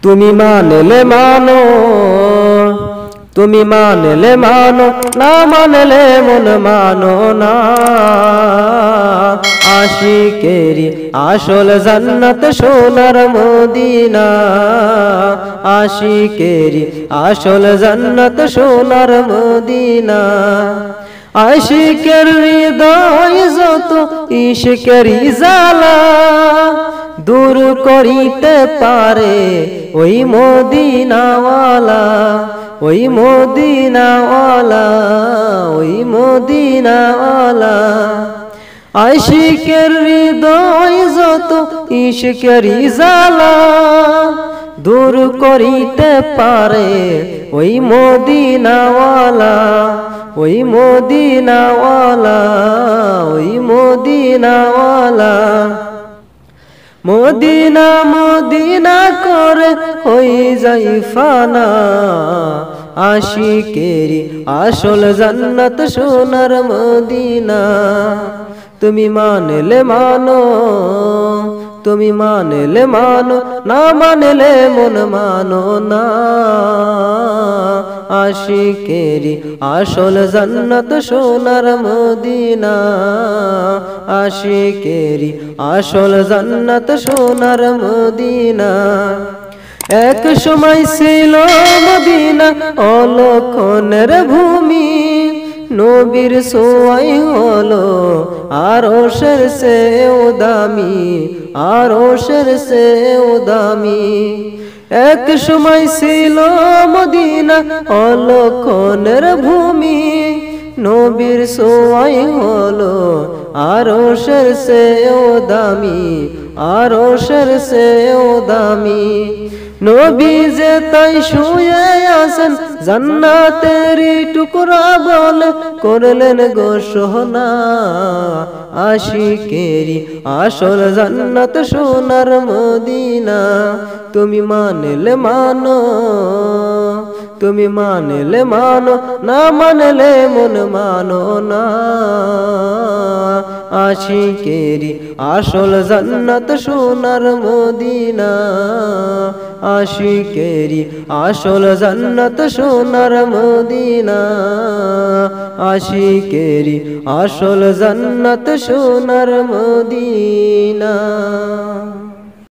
তুমি মানলে মানো, তুমি মানলে মানো, না মানলে মন মানো না। আশিকেরি আসল জান্নাত সোনার মদিনা, আশিকেরি আসল জান্নাত সোনার মদিনা। আশিকের হৃদয় যত ইশকেরি জ্বালা দূর করিতে পারে ওই মদিনাওয়ালা, ওই মদিনাওয়ালা, ওই মদিনাওয়ালা। আশিকের হৃদয় যত ইশকেরি জ্বালা দূর করিতে পারে ওই মদিনাওয়ালা, ওই মদিনাওয়ালা, ওই মদিনাওয়ালা। মদিনা মদিনা করে হই যাই ফানা, আশিকেরি আসল জান্নাত সোনার মদিনা। তুমি মানলে মানো, তুমি মানলে মানো, না মানলে মন মানো না। আশিকেরি আসল জান্নাত সোনার মদিনা, আশিকেরি আসল জান্নাত সোনার মদিনা। এক সময় ছিল মদিনা অলক্ষণের ভূমি, নবীর সোয়াই হলো আরশের চেয়েও দামি, আরশের চেয়েও দামি। এক সময় ছিল মদিনা অলক্ষণের ভূমি, নবীর সোয়াই হলো আরশের চেয়েও দামি, আরশের চেয়েও দামি। নবী যে তাই শুয়ে আছেন জান্নাতেরই টুকরা বলে করলেন ঘোষণা। আশিকেরি আসল জান্নাত সোনার মদিনা। তুমি মানলে মানো, তুমি মানলে মানো, না মানলে মন মানো না। আশিকেরি আসল জান্নাত সোনার মদিনা, আশিকেরি আসল জান্নাত সোনার মদিনা, আশিকেরি আসল জান্নাত সোনার মদিনা।